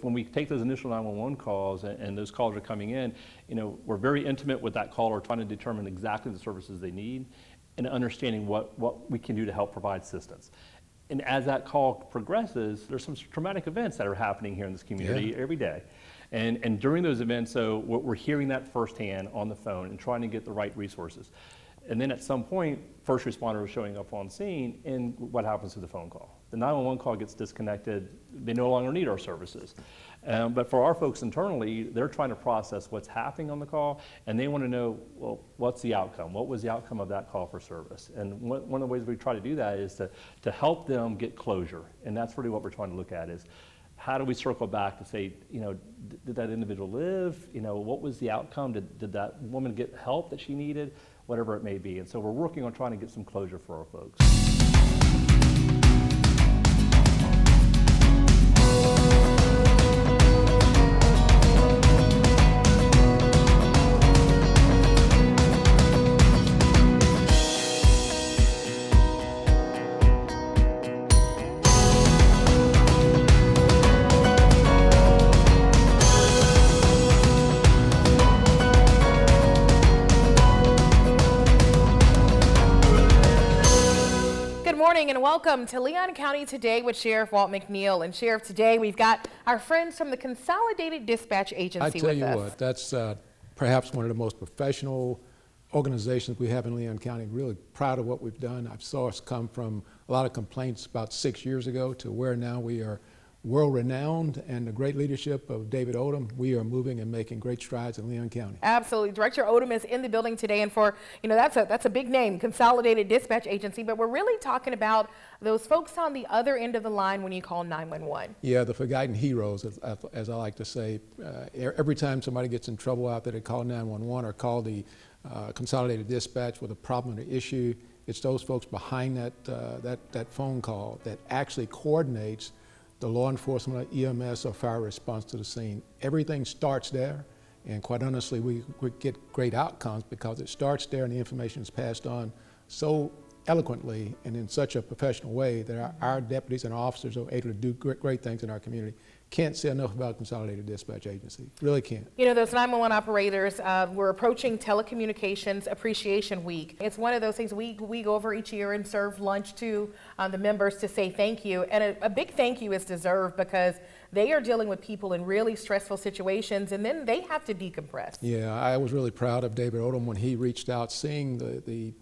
when we take those initial 911 calls and those calls are coming in, we're very intimate with that caller, trying to determine exactly the services they need and understanding what we can do to help provide assistance. And as that call progresses, there's some traumatic events that are happening here in this community every day. And during those events, so we're hearing that firsthand on the phone and trying to get the right resources. And then at some point, first responders are showing up on scene, and what happens to the phone call? The 911 call gets disconnected. They no longer need our services. But for our folks internally, they're trying to process what's happening on the call, and they want to know, well, what's the outcome? What was the outcome of that call for service? And one of the ways we try to do that is to help them get closure. And that's really what we're trying to look at is, how do we circle back to say, did that individual live? What was the outcome? Did that woman get help that she needed? Whatever it may be. And so we're working on trying to get some closure for our folks. And welcome to Leon County Today with Sheriff Walt McNeil. And Sheriff, today we've got our friends from the Consolidated Dispatch Agency with us. I tell you what, that's perhaps one of the most professional organizations we have in Leon County. Really proud of what we've done. I've saw us come from a lot of complaints about 6 years ago to where now we are world-renowned, and the great leadership of David Odom, we are moving and making great strides in Leon County. Absolutely. Director Odom is in the building today, and for, that's a big name, Consolidated Dispatch Agency, but we're really talking about those folks on the other end of the line when you call 911. Yeah, the forgotten heroes, as I like to say. Every time somebody gets in trouble out there, they call 911 or call the Consolidated Dispatch with a problem or issue. It's those folks behind that phone call that actually coordinates the law enforcement, EMS, or fire response to the scene. Everything starts there, and quite honestly, we get great outcomes because it starts there and the information is passed on so eloquently and in such a professional way that our deputies and officers are able to do great things in our community. Can't say enough about Consolidated Dispatch Agency. Really can't. Those 911 operators, we're approaching Telecommunications Appreciation Week. It's one of those things we go over each year and serve lunch to the members to say thank you. And a big thank you is deserved because they are dealing with people in really stressful situations, and then they have to decompress. Yeah, I was really proud of David Odom when he reached out, seeing the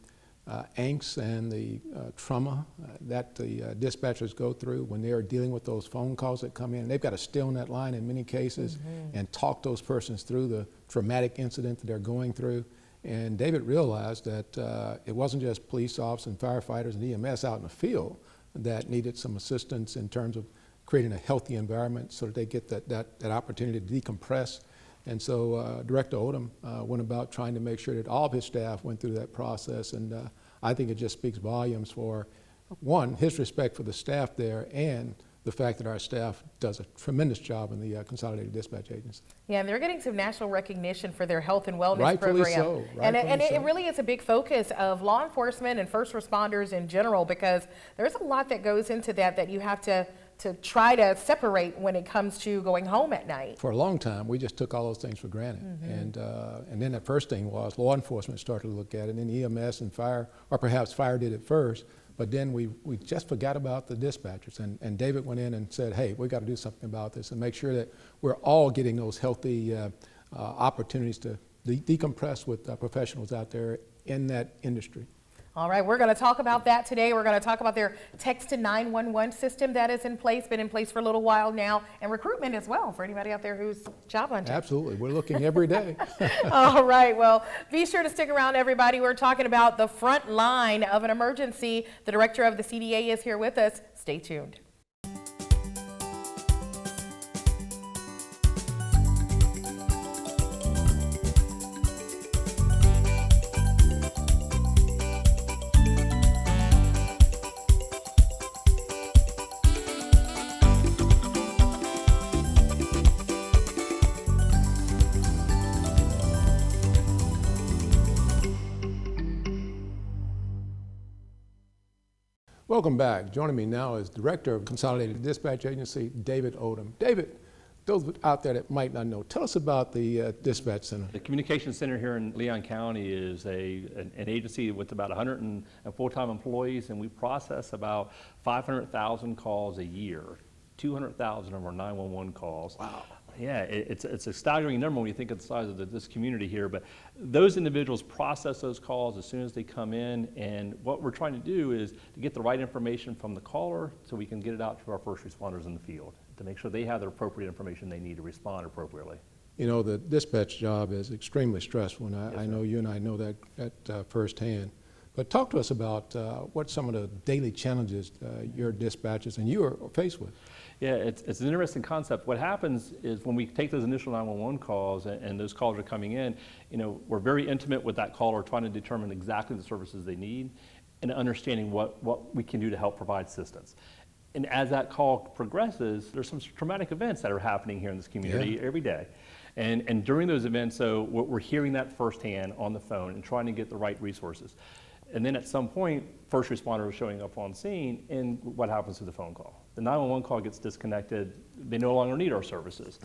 angst and the trauma that the dispatchers go through when they are dealing with those phone calls that come in. They've got to stay on that line in many cases and talk those persons through the traumatic incident that they're going through. And David realized that it wasn't just police officers and firefighters and EMS out in the field that needed some assistance in terms of creating a healthy environment so that they get that opportunity to decompress. And so Director Odom went about trying to make sure that all of his staff went through that process, and I think it just speaks volumes for, one, his respect for the staff there, and the fact that our staff does a tremendous job in the Consolidated Dispatch Agency. Yeah, and they're getting some national recognition for their health and wellness Rightfully program. so. And Rightfully so. it really is a big focus of law enforcement and first responders in general, because there's a lot that goes into that you have to try to separate when it comes to going home at night. For a long time, we just took all those things for granted. And then the first thing was law enforcement started to look at it, and then EMS and fire, or perhaps fire did it first, but then we just forgot about the dispatchers. And David went in and said, hey, we got to do something about this and make sure that we're all getting those healthy opportunities to decompress with professionals out there in that industry. All right, we're going to talk about that today. We're going to talk about their text to 911 system that is in place, been in place for a little while now, and recruitment as well for anybody out there who's job hunting. Absolutely, we're looking every day. All right, well, be sure to stick around, everybody. We're talking about the front line of an emergency. The director of the CDA is here with us. Stay tuned. Welcome back. Joining me now is Director of Consolidated Dispatch Agency, David Odom. David, those out there that might not know, tell us about the dispatch center. The communication center here in Leon County is an agency with about 100 full-time employees, and we process about 500,000 calls a year, 200,000 of our 911 calls. Wow. Yeah, it's a staggering number when you think of the size of this community here, but those individuals process those calls as soon as they come in, and what we're trying to do is to get the right information from the caller so we can get it out to our first responders in the field to make sure they have the appropriate information they need to respond appropriately. You know, the dispatch job is extremely stressful, and Yes, I sir. know you and I know that firsthand. But talk to us about what some of the daily challenges your dispatchers and you are faced with. Yeah, it's an interesting concept. What happens is when we take those initial 911 calls and those calls are coming in, we're very intimate with that caller, trying to determine exactly the services they need and understanding what we can do to help provide assistance. And as that call progresses, there's some traumatic events that are happening here in this community every day. And during those events, so we're hearing that firsthand on the phone and trying to get the right resources. And then at some point, first responders are showing up on scene, and what happens to the phone call? The 911 call gets disconnected. They no longer need our services.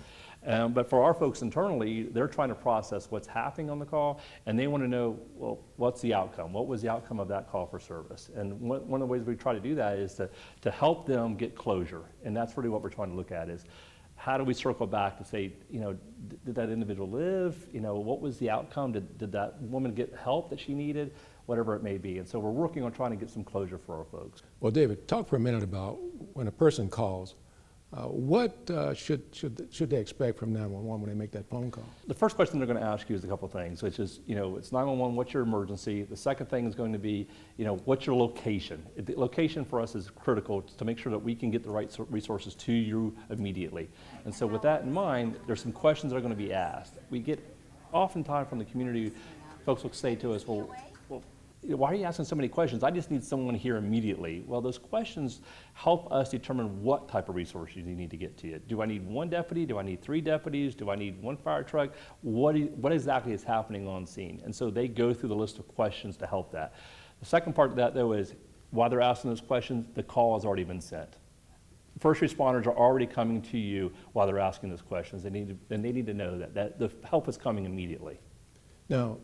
But for our folks internally, they're trying to process what's happening on the call, and they want to know, well, what's the outcome? What was the outcome of that call for service? And one of the ways we try to do that is to help them get closure. And that's really what we're trying to look at is, how do we circle back to say, did that individual live? What was the outcome? Did that woman get help that she needed? Whatever it may be. And so we're working on trying to get some closure for our folks. Well, David, talk for a minute about when a person calls, what should they expect from 911 when they make that phone call? The first question they're going to ask you is a couple of things, which is, it's 911, what's your emergency? The second thing is going to be, what's your location? The location for us is critical to make sure that we can get the right resources to you immediately. And so with that in mind, there's some questions that are going to be asked. We get oftentimes from the community, folks will say to us, well, why are you asking so many questions? I just need someone here immediately. Well, those questions help us determine what type of resources you need to get to you. Do I need one deputy? Do I need 3 deputies? Do I need 1 fire truck? What exactly is happening on scene? And so they go through the list of questions to help that. The second part of that, though, is while they're asking those questions, the call has already been sent. First responders are already coming to you while they're asking those questions. They need to know that the help is coming immediately. Now,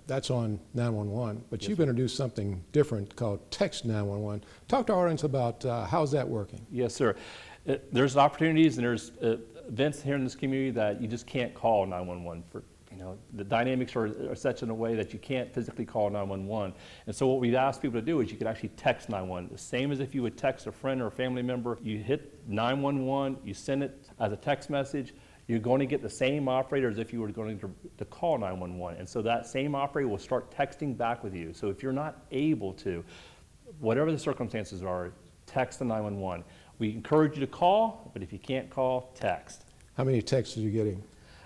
that's on 911, but Yes, you've sir. introduced something different called text 911. Talk to our audience about how's that working? Yes, sir. There's opportunities and there's events here in this community that you just can't call 911 for. The dynamics are such in a way that you can't physically call 911. And so what we've asked people to do is you could actually text 911. The same as if you would text a friend or a family member. You hit 911, you send it as a text message. You're going to get the same operator as if you were going to call 911. And so that same operator will start texting back with you. So if you're not able to, whatever the circumstances are, text the 911. We encourage you to call, but if you can't call, text. How many texts are you getting?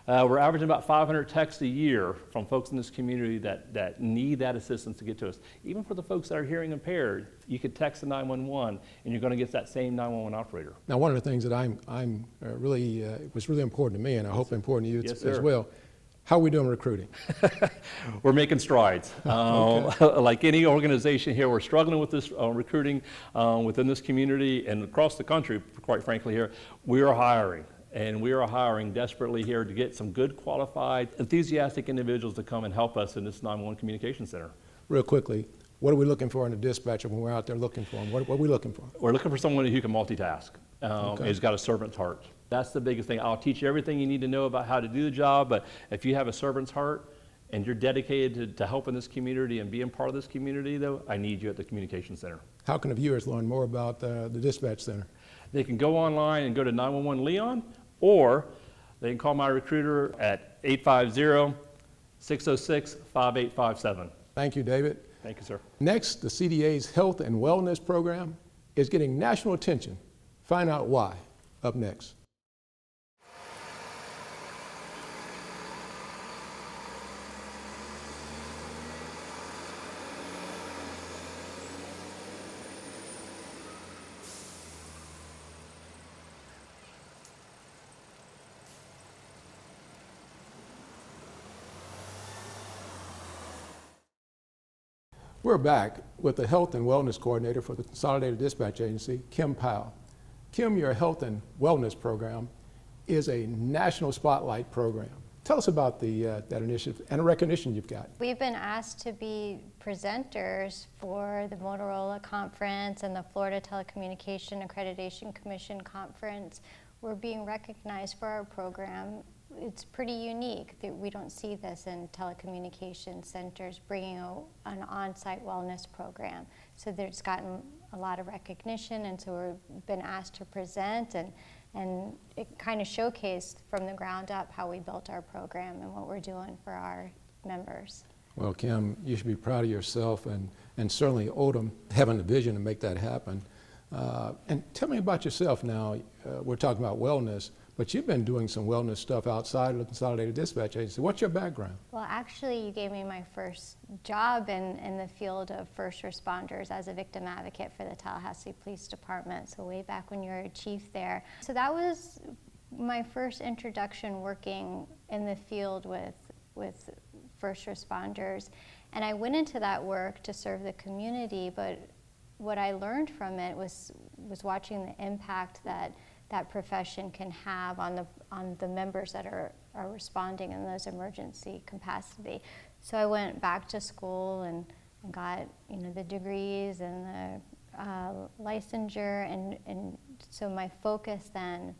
We're averaging about 500 texts a year from folks in this community that need that assistance to get to us. Even for the folks that are hearing impaired, you could text the 911 and you're going to get that same 911 operator. Now, one of the things that I'm really was really important to me, and I hope important to you Yes, as sir. well. How are we doing recruiting? We're making strides. Like any organization here, we're struggling with this recruiting within this community and across the country, quite frankly here. We are hiring. And we are hiring desperately here to get some good, qualified, enthusiastic individuals to come and help us in this 911 communication center. Real quickly, what are we looking for in a dispatcher when we're out there looking for them? What are we looking for? We're looking for someone who can multitask, Okay. who's got a servant's heart. That's the biggest thing. I'll teach you everything you need to know about how to do the job, but if you have a servant's heart and you're dedicated to helping this community and being part of this community, though, I need you at the communication center. How can the viewers learn more about the dispatch center? They can go online and go to 911 Leon, or they can call my recruiter at 850-606-5857. Thank you, David. Thank you, sir. Next, the CDA's Health and Wellness Program is getting national attention. Find out why. Up next. We're back with the Health and Wellness Coordinator for the Consolidated Dispatch Agency, Kim Powell. Kim, your Health and Wellness Program is a national spotlight program. Tell us about that initiative and the recognition you've got. We've been asked to be presenters for the Motorola Conference and the Florida Telecommunication Accreditation Commission Conference. We're being recognized for our program. It's pretty unique that we don't see this in telecommunication centers bringing an on-site wellness program. So it's gotten a lot of recognition, and so we've been asked to present, and it kind of showcased from the ground up how we built our program and what we're doing for our members. Well, Kim, you should be proud of yourself and certainly Odom having the vision to make that happen. And tell me about yourself now. We're talking about wellness, but you've been doing some wellness stuff outside of the Consolidated Dispatch Agency. What's your background? Well, actually, you gave me my first job in the field of first responders as a victim advocate for the Tallahassee Police Department, so way back when you were a chief there. So that was my first introduction working in the field with first responders. And I went into that work to serve the community, but what I learned from it was watching the impact that profession can have on the members that are responding in those emergency capacity. So I went back to school and got the degrees and the licensure, and so my focus then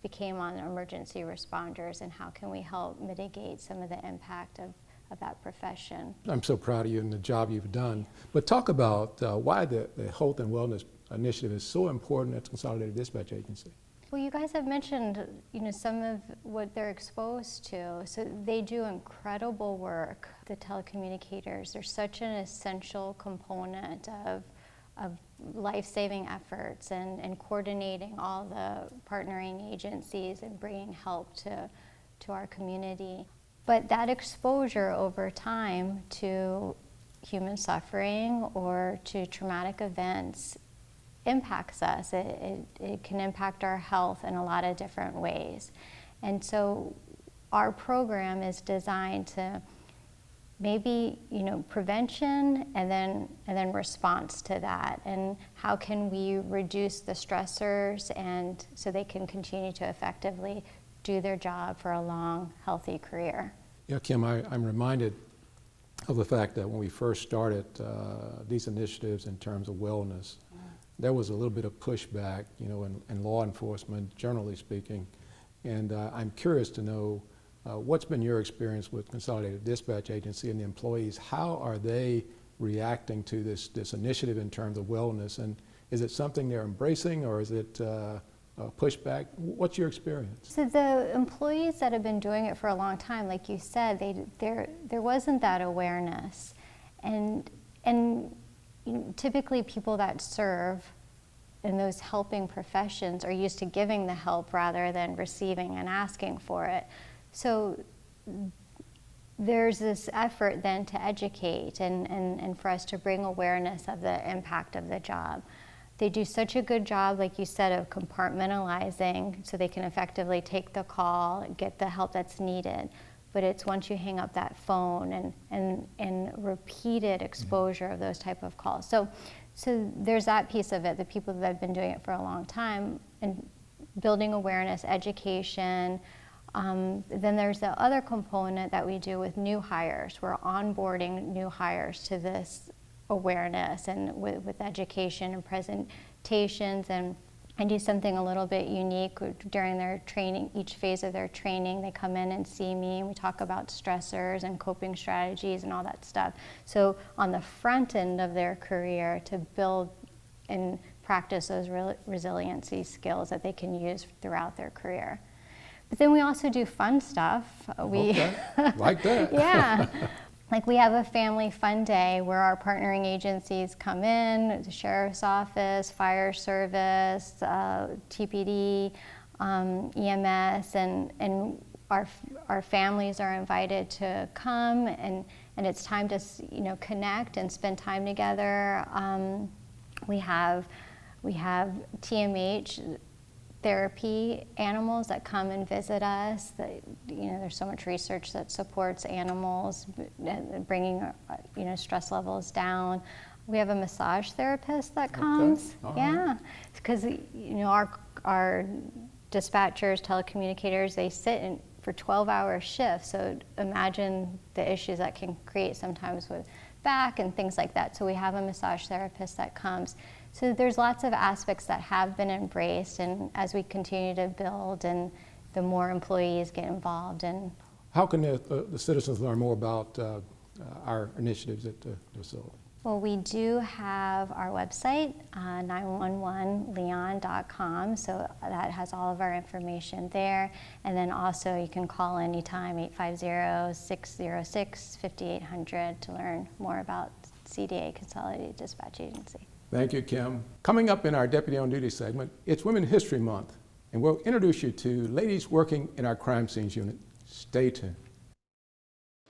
became on emergency responders and how can we help mitigate some of the impact of that profession. I'm so proud of you and the job you've done. But talk about why the Health and Wellness Initiative is so important at the Consolidated Dispatch Agency. Well, you guys have mentioned, some of what they're exposed to. So they do incredible work. The telecommunicators are such an essential component of life-saving efforts and coordinating all the partnering agencies and bringing help to our community. But that exposure over time to human suffering or to traumatic events impacts us. It can impact our health in a lot of different ways. And so our program is designed to maybe, prevention and then response to that. And how can we reduce the stressors and so they can continue to effectively do their job for a long, healthy career. Yeah, Kim, I'm reminded of the fact that when we first started these initiatives in terms of wellness, there was a little bit of pushback, in law enforcement, generally speaking. And I'm curious to know what's been your experience with Consolidated Dispatch Agency and the employees. How are they reacting to this initiative in terms of wellness? And is it something they're embracing, or is it pushback? What's your experience? So the employees that have been doing it for a long time, like you said, there wasn't that awareness, and typically people that serve in those helping professions are used to giving the help rather than receiving and asking for it. So there's this effort then to educate and for us to bring awareness of the impact of the job. They do such a good job, like you said, of compartmentalizing so they can effectively take the call, get the help that's needed. But it's once you hang up that phone and repeated exposure of those type of calls. So there's that piece of it, the people that have been doing it for a long time, and building awareness, education. Then there's the other component that we do with new hires. We're onboarding new hires to this awareness and with education and presentations, and I do something a little bit unique during their training. Each phase of their training, they come in and see me, and we talk about stressors and coping strategies and all that stuff. So on the front end of their career, to build and practice those resiliency skills that they can use throughout their career. But then we also do fun stuff. Okay. Like that. Yeah. Like we have a family fun day where our partnering agencies come in, the Sheriff's Office, Fire Service, TPD, EMS, and our families are invited to come, and it's time to connect and spend time together. We have TMH therapy animals that come and visit us. There's so much research that supports animals bringing stress levels down. We have a massage therapist that comes. Okay. Yeah, because our dispatchers, telecommunicators, they sit in for 12-hour shifts. So imagine the issues that can create sometimes with back and things like that. So we have a massage therapist that comes. So there's lots of aspects that have been embraced, and as we continue to build and the more employees get involved. And how can the citizens learn more about our initiatives at the facility? well, we do have our website, 911leon.com, so that has all of our information there. And then also you can call anytime, 850-606-5800 to learn more about CDA, Consolidated Dispatch Agency. Thank you, Kim. Coming up in our Deputy on Duty segment, it's Women's History Month, and we'll introduce you to ladies working in our crime scenes unit. Stay tuned.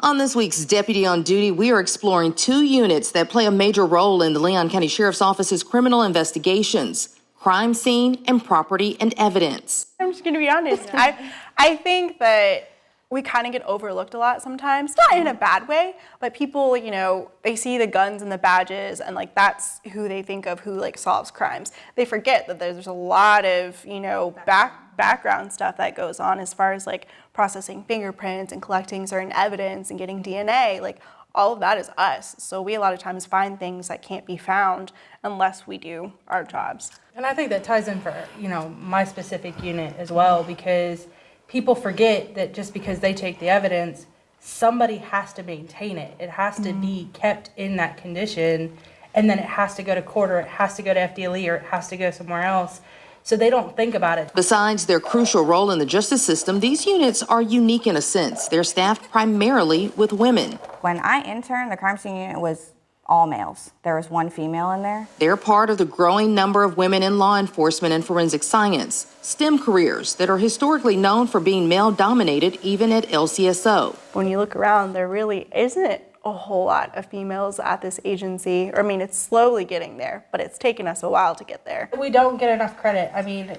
On this week's Deputy on Duty, we are exploring two units that play a major role in the Leon County Sheriff's Office's criminal investigations: crime scene and property and evidence. I'm just gonna be honest. I think that we kind of get overlooked a lot sometimes, not in a bad way, but people, you know, they see the guns and the badges and like that's who they think of who like solves crimes. They forget that there's a lot of, you know, background stuff that goes on as far as like processing fingerprints and collecting certain evidence and getting DNA. Like all of that is us. So we a lot of times find things that can't be found unless we do our jobs. And I think that ties in for, you know, my specific unit as well, because people forget that just because they take the evidence, somebody has to maintain it. It has to be kept in that condition, and then it has to go to court, or it has to go to FDLE, or it has to go somewhere else. So they don't think about it. Besides their crucial role in the justice system, these units are unique in a sense. They're staffed primarily with women. When I interned, the crime scene unit was all males. There was one female in there. They're part of the growing number of women in law enforcement and forensic science, STEM careers that are historically known for being male-dominated even at LCSO. When you look around, there really isn't a whole lot of females at this agency. I mean, it's slowly getting there, but it's taken us a while to get there. We don't get enough credit. I mean,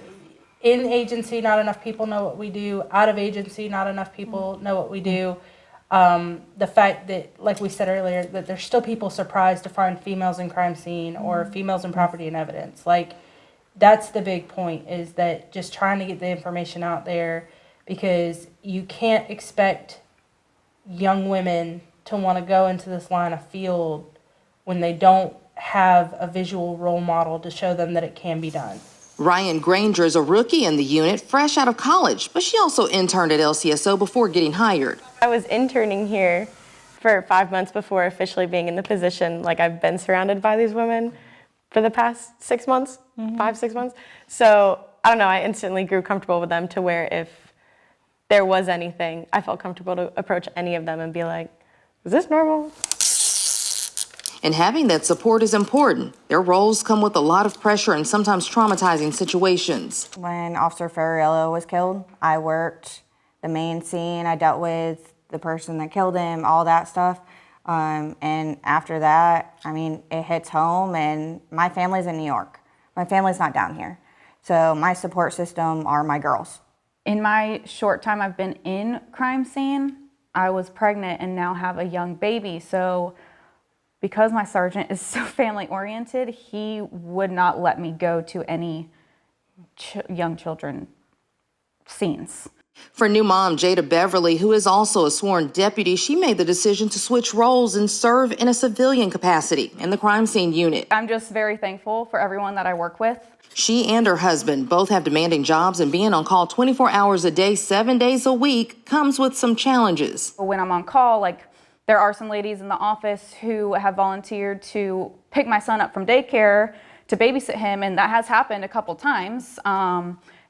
in agency, not enough people know what we do. Out of agency, not enough people know what we do. The fact that, like we said earlier, that there's still people surprised to find females in crime scene or females in property and evidence. Like, that's the big point, is that just trying to get the information out there, because you can't expect young women to want to go into this line of field when they don't have a visual role model to show them that it can be done. Ryan Granger is a rookie in the unit, fresh out of college, but she also interned at LCSO before getting hired. I was interning here for 5 months before officially being in the position. Like, I've been surrounded by these women for the past 6 months, 5-6 months. So, I don't know, I instantly grew comfortable with them to where if there was anything, I felt comfortable to approach any of them and be like, is this normal? And having that support is important. Their roles come with a lot of pressure and sometimes traumatizing situations. When Officer Ferriello was killed, I worked the main scene. I dealt with the person that killed him, all that stuff. And after that, I mean, it hits home, and my family's in New York. My family's not down here. So my support system are my girls. In my short time I've been in crime scene, I was pregnant and now have a young baby. So because my sergeant is so family oriented, he would not let me go to any young children scenes. For new mom Jada Beverly, who is also a sworn deputy, she made the decision to switch roles and serve in a civilian capacity in the crime scene unit. I'm just very thankful for everyone that I work with. She and her husband both have demanding jobs, and being on call 24 hours a day, 7 days a week comes with some challenges. When I'm on call, like, there are some ladies in the office who have volunteered to pick my son up from daycare to babysit him, and that has happened a couple times.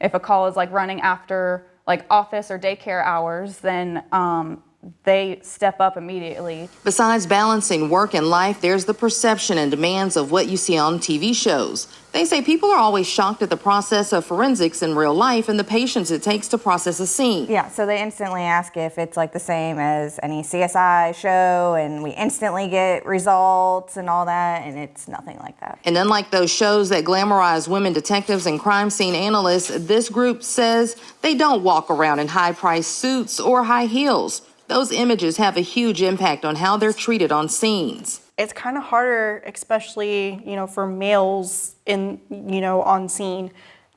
If a call is like running after like office or daycare hours, then they step up immediately. Besides balancing work and life, there's the perception and demands of what you see on TV shows. They say people are always shocked at the process of forensics in real life and the patience it takes to process a scene. Yeah, so they instantly ask if it's like the same as any CSI show, and we instantly get results and all that, and it's nothing like that. And unlike those shows that glamorize women detectives and crime scene analysts, this group says they don't walk around in high-priced suits or high heels. Those images have a huge impact on how they're treated on scenes. It's kind of harder, especially, you know, for males in, you know, on scene,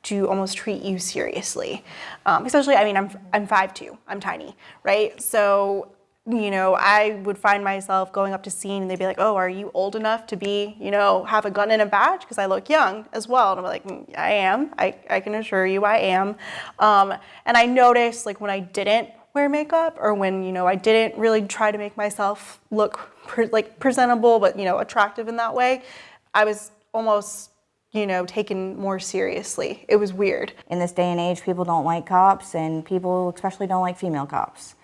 to almost treat you seriously. Especially, I mean, I'm 5'2", I'm tiny, right? So, you know, I would find myself going up to scene and they'd be like, oh, are you old enough to be, you know, have a gun and a badge? Because I look young as well. And I'm like, I am. I can assure you I am. And I noticed, like, when I didn't wear makeup, or when, you know, I didn't really try to make myself look presentable, but, you know, attractive in that way, I was almost, you know, taken more seriously. It was weird. In this day and age, people don't like cops, and people especially don't like female cops.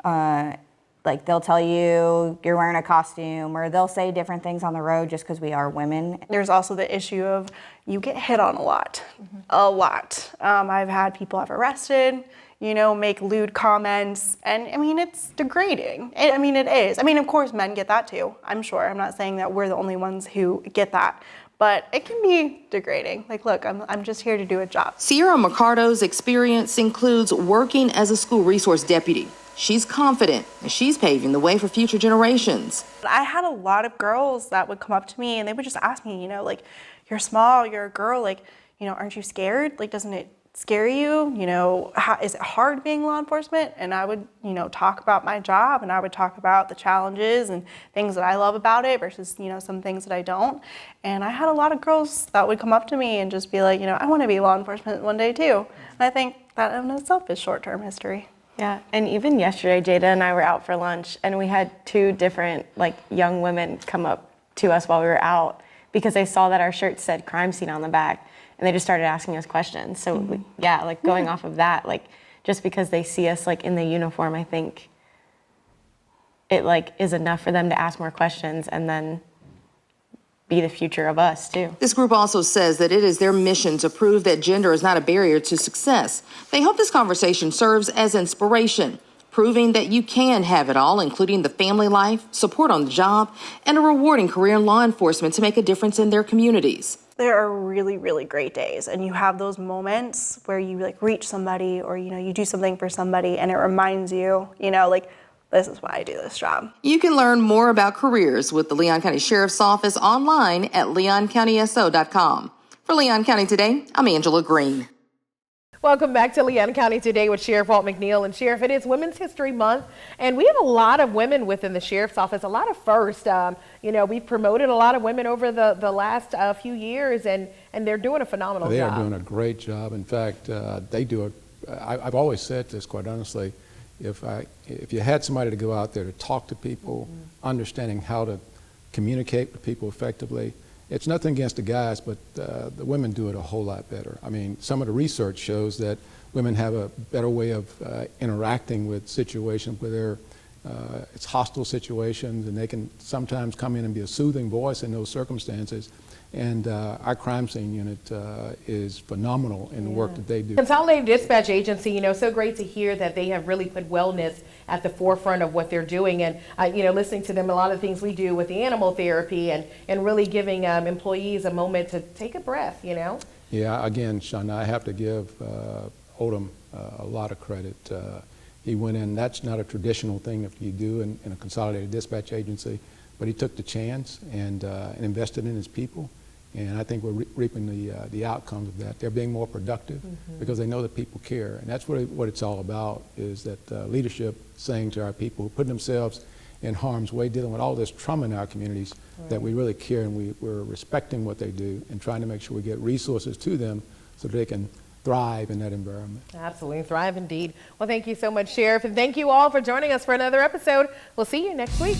Like, they'll tell you you're wearing a costume, or they'll say different things on the road just because we are women. There's also the issue of you get hit on a lot, a lot. I've had people have arrested, you know, make lewd comments, and I mean, it's degrading. I mean, it is. I mean, of course, men get that too, I'm sure. I'm not saying that we're the only ones who get that, but it can be degrading. Like, look, I'm just here to do a job. Sierra Mercado's experience includes working as a school resource deputy. She's confident that she's paving the way for future generations. I had a lot of girls that would come up to me and they would just ask me, you know, like, you're small, you're a girl, like, you know, aren't you scared? Like, doesn't it scare you? You know, is it hard being law enforcement? And I would, you know, talk about my job, and I would talk about the challenges and things that I love about it versus, you know, some things that I don't. And I had a lot of girls that would come up to me and just be like, you know, I want to be law enforcement one day too. And I think that in itself is short-term history. Yeah, and even yesterday, Jada and I were out for lunch, and we had 2 different, like, young women come up to us while we were out because they saw that our shirt said crime scene on the back, and they just started asking us questions. So, yeah, like, going off of that, like, just because they see us, like, in the uniform, I think it, like, is enough for them to ask more questions and then be the future of us, too. This group also says that it is their mission to prove that gender is not a barrier to success. They hope this conversation serves as inspiration, proving that you can have it all, including the family life, support on the job, and a rewarding career in law enforcement to make a difference in their communities. There are really, really great days, and you have those moments where you, like, reach somebody, or, you know, you do something for somebody and it reminds you, you know, like, this is why I do this job. You can learn more about careers with the Leon County Sheriff's Office online at leoncountyso.com. For Leon County Today, I'm Angela Green. Welcome back to Leon County Today with Sheriff Walt McNeil. And Sheriff, it is Women's History Month, and we have a lot of women within the Sheriff's Office, a lot of firsts. You know, we've promoted a lot of women over the last few years, and they're doing a phenomenal job. They are doing a great job. In fact, they do I've always said this, quite honestly. If you had somebody to go out there to talk to people, understanding how to communicate with people effectively, it's nothing against the guys, but the women do it a whole lot better. I mean, some of the research shows that women have a better way of interacting with situations where it's hostile situations, and they can sometimes come in and be a soothing voice in those circumstances. And our crime scene unit is phenomenal in the work that they do. Consolidated Dispatch Agency, you know, so great to hear that they have really put wellness at the forefront of what they're doing. And, you know, listening to them, a lot of things we do with the animal therapy and really giving employees a moment to take a breath, you know? Yeah, again, Shauna, I have to give Odom a lot of credit. He went in, that's not a traditional thing that you do in a consolidated dispatch agency, but he took the chance and invested in his people. And I think we're reaping the outcomes of that. They're being more productive because they know that people care. And that's what it's all about, is that leadership saying to our people who put themselves in harm's way, dealing with all this trauma in our communities, that we really care, and we're respecting what they do and trying to make sure we get resources to them so that they can thrive in that environment. Absolutely, thrive indeed. Well, thank you so much, Sheriff, and thank you all for joining us for another episode. We'll see you next week.